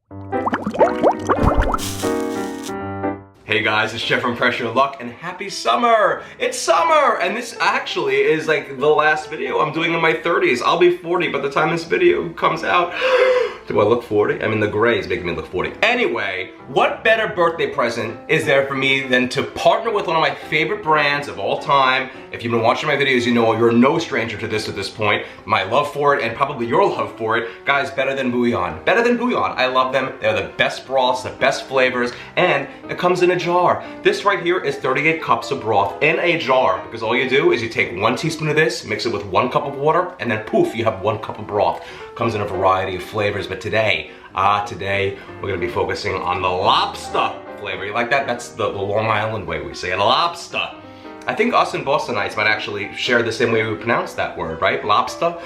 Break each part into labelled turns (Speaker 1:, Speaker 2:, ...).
Speaker 1: Hey guys, it's Chef from Pressure Luck, and happy summer! It's summer! And this actually is like the last video I'm doing in my 30s. I'll be 40 by the time this video comes out. Do I look 40? I mean, the gray is making me look 40. Anyway, what better birthday present is there for me than to partner with one of my favorite brands of all time? If you've been watching my videos, you know you're no stranger to this at this point. My love for it, and probably your love for it. Guys, Better Than Bouillon. Better Than Bouillon. I love them. They're the best broths, the best flavors, and it comes in a jar. This right here is 38 cups of broth in a jar, because all you do is you take 1 teaspoon of this, mix it with 1 cup of water, and then poof, you have 1 cup of broth. Comes in a variety of flavors, but today we're gonna be focusing on the lobster flavor. You like that? That's the Long Island way we say it, lobster. I think us and Bostonites might actually share the same way we pronounce that word, right? Lobster.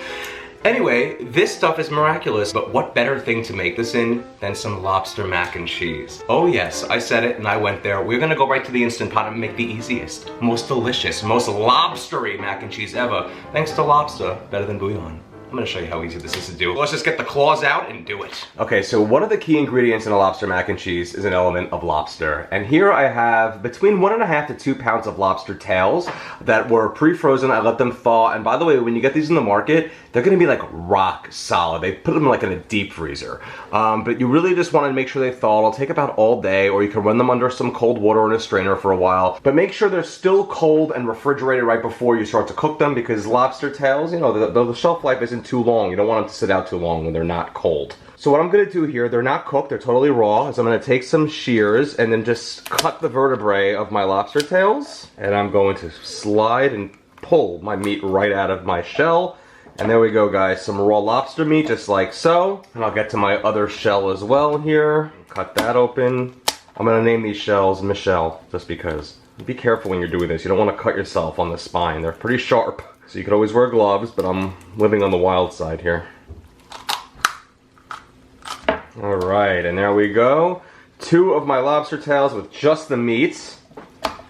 Speaker 1: Anyway, this stuff is miraculous, but what better thing to make this in than some lobster mac and cheese? Oh yes, I said it and I went there. We're gonna go right to the Instant Pot and make the easiest, most delicious, most lobstery mac and cheese ever, thanks to Lobster, Better Than Bouillon. I'm gonna show you how easy this is to do. Let's just get the claws out and do it. Okay, so one of the key ingredients in a lobster mac and cheese is an element of lobster. And here I have between 1.5 to 2 pounds of lobster tails that were pre-frozen. I let them thaw. And by the way, when you get these in the market, they're gonna be like rock solid. They put them like in a deep freezer. But you really just wanna make sure they thaw. It'll take about all day, or you can run them under some cold water in a strainer for a while. But make sure they're still cold and refrigerated right before you start to cook them, because lobster tails, you know, the shelf life isn't too long. You don't want them to sit out too long when they're not cold. So what I'm gonna do here, they're not cooked, they're totally raw, is I'm gonna take some shears and then just cut the vertebrae of my lobster tails. And I'm going to slide and pull my meat right out of my shell. And there we go, guys, some raw lobster meat, just like so. And I'll get to my other shell as well here. Cut that open. I'm gonna name these shells Michelle, just because. Be careful when you're doing this. You don't wanna cut yourself on the spine. They're pretty sharp. So you could always wear gloves, but I'm living on the wild side here. Alright, and there we go. 2 of my lobster tails with just the meat.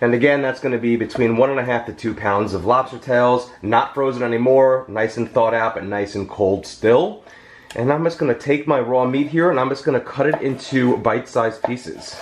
Speaker 1: And again, that's going to be between 1.5 to 2 pounds of lobster tails. Not frozen anymore, nice and thawed out, but nice and cold still. And I'm just going to take my raw meat here and I'm just going to cut it into bite-sized pieces.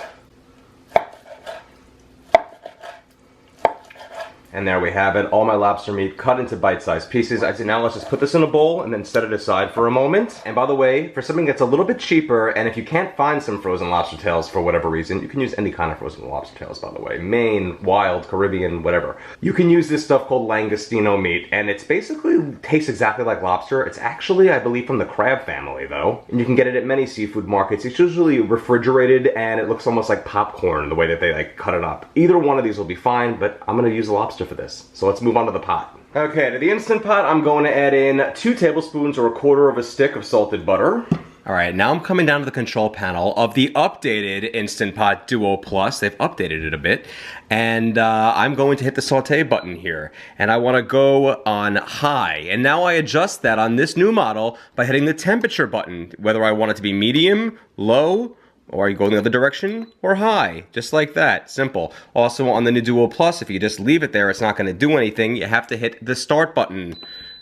Speaker 1: And there we have it, all my lobster meat cut into bite-sized pieces. I said, now let's just put this in a bowl and then set it aside for a moment. And by the way, for something that's a little bit cheaper, and if you can't find some frozen lobster tails for whatever reason, you can use any kind of frozen lobster tails, by the way. Maine, wild, Caribbean, whatever. You can use this stuff called langostino meat, and it's basically tastes exactly like lobster. It's actually, I believe, from the crab family, though. And you can get it at many seafood markets. It's usually refrigerated, and it looks almost like popcorn, the way that they like cut it up. Either one of these will be fine, but I'm gonna use lobster for this. So let's move on to the pot. Okay, to the Instant Pot, I'm going to add in 2 tablespoons or 1/4 of a stick of salted butter. All right, now I'm coming down to the control panel of the updated Instant Pot Duo Plus. They've updated it a bit. And I'm going to hit the saute button here. And I want to go on high. And now I adjust that on this new model by hitting the temperature button, whether I want it to be medium, low, or you go in the other direction, or high, just like that, simple. Also on the new Duo Plus, if you just leave it there, it's not gonna do anything. You have to hit the start button.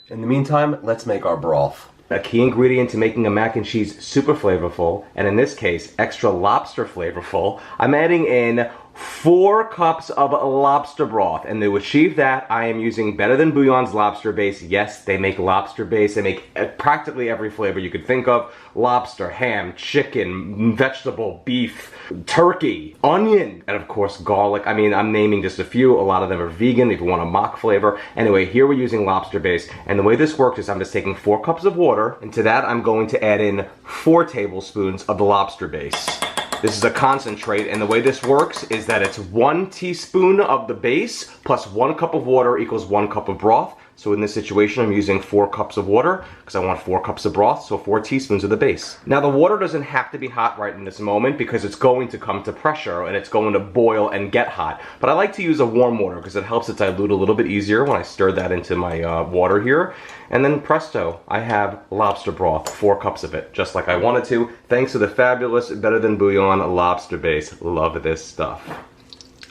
Speaker 1: In the meantime, let's make our broth. A key ingredient to making a mac and cheese super flavorful, and in this case, extra lobster flavorful, I'm adding in 4 cups of lobster broth. And to achieve that, I am using Better Than Bouillon's lobster base. Yes, they make lobster base. They make practically every flavor you could think of. Lobster, ham, chicken, vegetable, beef, turkey, onion, and of course garlic. I mean, I'm naming just a few. A lot of them are vegan if you want a mock flavor. Anyway, here we're using lobster base. And the way this works is I'm just taking 4 cups of water. And to that, I'm going to add in 4 tablespoons of the lobster base. This is a concentrate, and the way this works is that it's 1 teaspoon of the base plus 1 cup of water equals 1 cup of broth. So in this situation, I'm using 4 cups of water because I want 4 cups of broth, so 4 teaspoons of the base. Now the water doesn't have to be hot right in this moment because it's going to come to pressure and it's going to boil and get hot. But I like to use a warm water because it helps it dilute a little bit easier when I stir that into my water here. And then presto, I have lobster broth, 4 cups of it, just like I wanted to, thanks to the fabulous Better Than Bouillon lobster base. Love this stuff.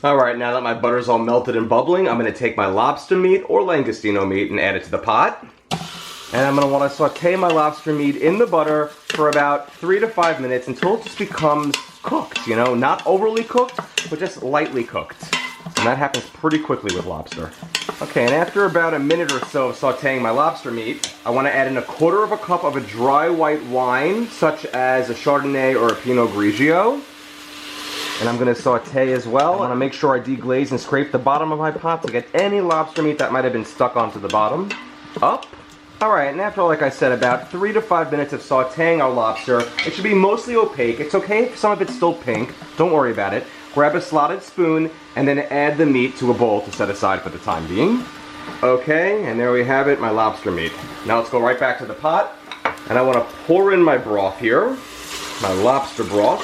Speaker 1: Alright, now that my butter's all melted and bubbling, I'm going to take my lobster meat or langostino meat and add it to the pot. And I'm gonna wanna saute my lobster meat in the butter for about 3 to 5 minutes until it just becomes cooked, you know, not overly cooked, but just lightly cooked. And that happens pretty quickly with lobster. Okay, and after about a minute or so of sauteing my lobster meat, I want to add in 1/4 cup of a dry white wine, such as a Chardonnay or a Pinot Grigio. And I'm going to saute as well. I want to make sure I deglaze and scrape the bottom of my pot to get any lobster meat that might have been stuck onto the bottom up. Alright, and after, like I said, about 3 to 5 minutes of sauteing our lobster, it should be mostly opaque. It's okay if some of it's still pink. Don't worry about it. Grab a slotted spoon and then add the meat to a bowl to set aside for the time being. Okay, and there we have it, my lobster meat. Now let's go right back to the pot. And I want to pour in my broth here, my lobster broth,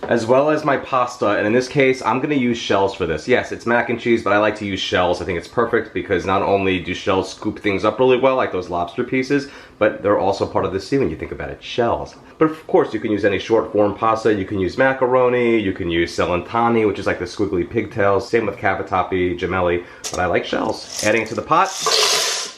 Speaker 1: as well as my pasta. And in this case, I'm going to use shells for this. Yes, it's mac and cheese, but I like to use shells. I think it's perfect because not only do shells scoop things up really well, like those lobster pieces, but they're also part of the sea when you think about it, shells. But of course, you can use any short form pasta. You can use macaroni, you can use celentani, which is like the squiggly pigtails. Same with cavatappi, gemelli, but I like shells. Adding it to the pot.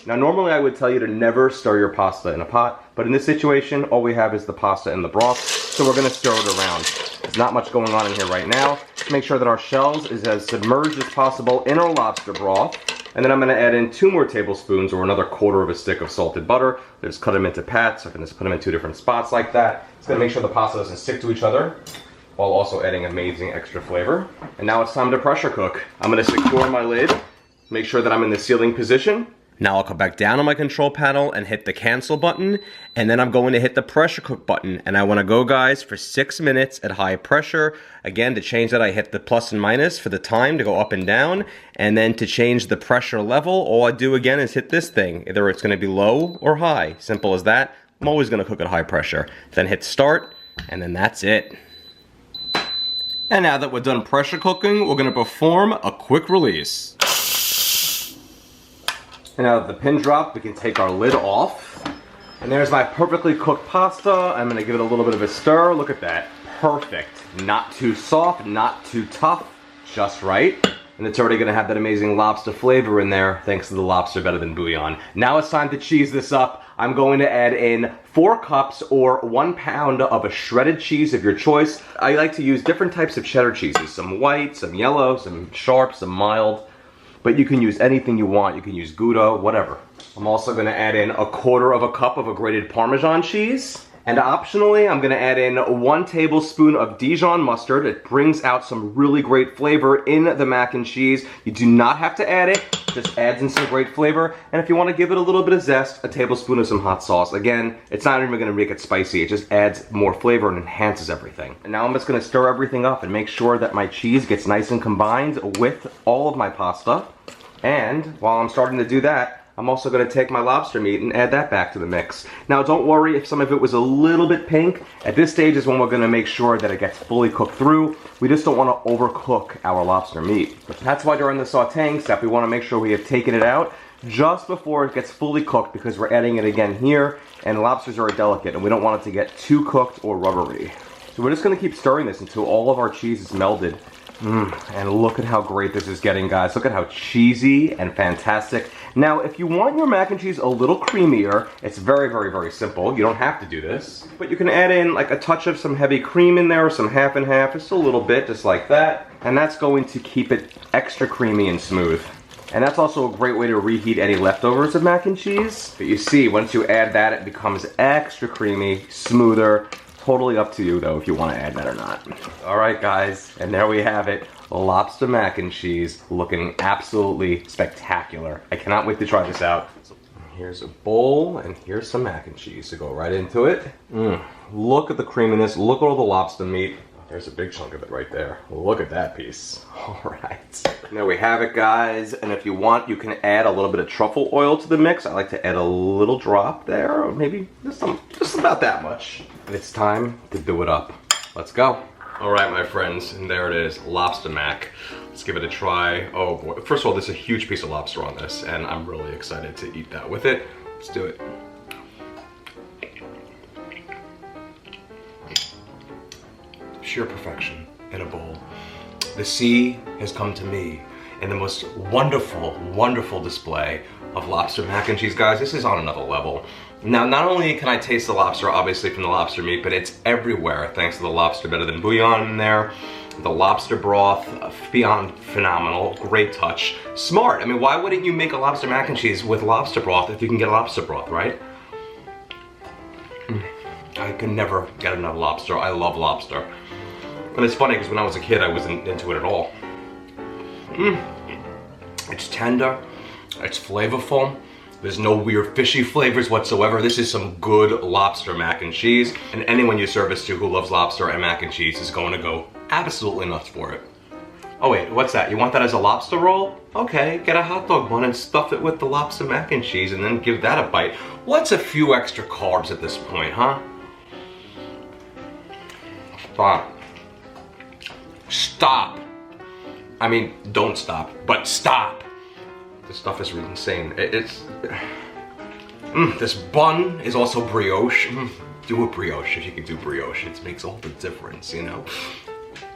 Speaker 1: Now normally I would tell you to never stir your pasta in a pot, but in this situation, all we have is the pasta and the broth, so we're gonna stir it around. There's not much going on in here right now. Just make sure that our shells is as submerged as possible in our lobster broth. And then I'm going to add in 2 more tablespoons or another 1/4 stick of salted butter. Just cut them into pats. I can just put them in 2 different spots like that. It's going to make sure the pasta doesn't stick to each other while also adding amazing extra flavor. And now it's time to pressure cook. I'm going to secure my lid, make sure that I'm in the sealing position. Now I'll come back down on my control panel and hit the cancel button, and then I'm going to hit the pressure cook button. And I want to go, guys, for 6 minutes at high pressure. Again, to change that, I hit the plus and minus for the time to go up and down. And then to change the pressure level, all I do again is hit this thing. Either it's going to be low or high. Simple as that. I'm always going to cook at high pressure. Then hit start, and then that's it. And now that we're done pressure cooking, we're going to perform a quick release. And now that the pin dropped, we can take our lid off. And there's my perfectly cooked pasta. I'm gonna give it a little bit of a stir. Look at that, perfect. Not too soft, not too tough, just right. And it's already gonna have that amazing lobster flavor in there, thanks to the Lobster Better Than Bouillon. Now it's time to cheese this up. I'm going to add in 4 cups or 1 pound of a shredded cheese of your choice. I like to use different types of cheddar cheeses, some white, some yellow, some sharp, some mild. But you can use anything you want. You can use Gouda, whatever. I'm also gonna add in 1/4 cup of a grated Parmesan cheese. And optionally, I'm gonna add in 1 tablespoon of Dijon mustard. It brings out some really great flavor in the mac and cheese. You do not have to add it, just adds in some great flavor. And if you wanna give it a little bit of zest, a tablespoon of some hot sauce. Again, it's not even gonna make it spicy. It just adds more flavor and enhances everything. And now I'm just gonna stir everything up and make sure that my cheese gets nice and combined with all of my pasta. And while I'm starting to do that, I'm also going to take my lobster meat and add that back to the mix. Now don't worry if some of it was a little bit pink. At this stage is when we're going to make sure that it gets fully cooked through. We just don't want to overcook our lobster meat. But that's why during the sauteing step we want to make sure we have taken it out just before it gets fully cooked, because we're adding it again here, and lobsters are delicate and we don't want it to get too cooked or rubbery. So we're just going to keep stirring this until all of our cheese is melded. And look at how great this is getting, guys. Look at how cheesy and fantastic. Now, if you want your mac and cheese a little creamier, it's very, very, very simple. You don't have to do this. But you can add in like a touch of some heavy cream in there, or some half and half, just a little bit, just like that. And that's going to keep it extra creamy and smooth. And that's also a great way to reheat any leftovers of mac and cheese. But you see, once you add that, it becomes extra creamy, smoother. Totally up to you though if you want to add that or not. Alright guys, and there we have it. Lobster mac and cheese, looking absolutely spectacular. I cannot wait to try this out. So here's a bowl and here's some mac and cheese to go right into it. Look at the creaminess, look at all the lobster meat. There's a big chunk of it right there. Look at that piece. Alright. There we have it, guys. And if you want, you can add a little bit of truffle oil to the mix. I like to add a little drop there, or maybe just about that much. And it's time to do it up. Let's go. Alright, my friends, and there it is, lobster mac. Let's give it a try. Oh boy. First of all, there's a huge piece of lobster on this, and I'm really excited to eat that with it. Let's do it. Sheer perfection in a bowl. The sea has come to me in the most wonderful, wonderful display of lobster mac and cheese, guys. This is on another level. Now, not only can I taste the lobster, obviously, from the lobster meat, but it's everywhere thanks to the Lobster Better Than Bouillon in there. The lobster broth, beyond phenomenal, great touch. Smart, I mean, why wouldn't you make a lobster mac and cheese with lobster broth if you can get lobster broth, right? I can never get enough lobster. I love lobster. And it's funny because when I was a kid, I wasn't into it at all. It's tender, it's flavorful. There's no weird fishy flavors whatsoever. This is some good lobster mac and cheese. And anyone you service to who loves lobster and mac and cheese is going to go absolutely nuts for it. Oh wait, what's that? You want that as a lobster roll? Okay, get a hot dog bun and stuff it with the lobster mac and cheese and then give that a bite. What's a few extra carbs at this point, huh? Stop. Stop. I mean, don't stop, but stop. This stuff is really insane. This bun is also brioche. Do a brioche if you can do brioche. It makes all the difference, you know?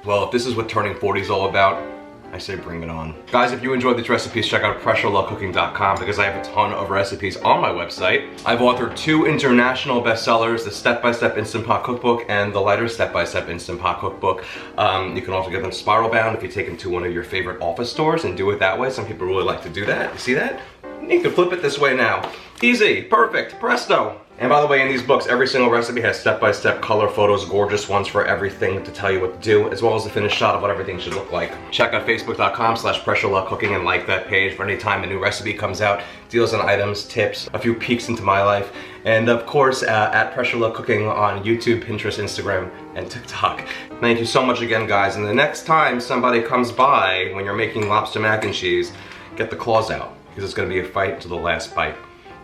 Speaker 1: Well, if this is what turning 40 is all about, I say bring it on. Guys, if you enjoyed these recipes, check out pressurelovecooking.com because I have a ton of recipes on my website. I've authored 2 international bestsellers, the Step-by-Step Instant Pot Cookbook and the lighter Step-by-Step Instant Pot Cookbook. You can also get them spiral bound if you take them to one of your favorite office stores and do it that way. Some people really like to do that. You see that? You can flip it this way now. Easy, perfect, presto. And by the way, in these books, every single recipe has step-by-step color photos, gorgeous ones for everything to tell you what to do, as well as a finished shot of what everything should look like. Check out facebook.com/pressurelovecooking and like that page for any time a new recipe comes out, deals on items, tips, a few peeks into my life, and of course, at Pressure Love Cooking on YouTube, Pinterest, Instagram, and TikTok. Thank you so much again, guys, and the next time somebody comes by when you're making lobster mac and cheese, get the claws out, because it's gonna be a fight to the last bite.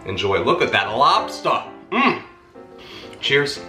Speaker 1: Enjoy. Look at that lobster! Cheers.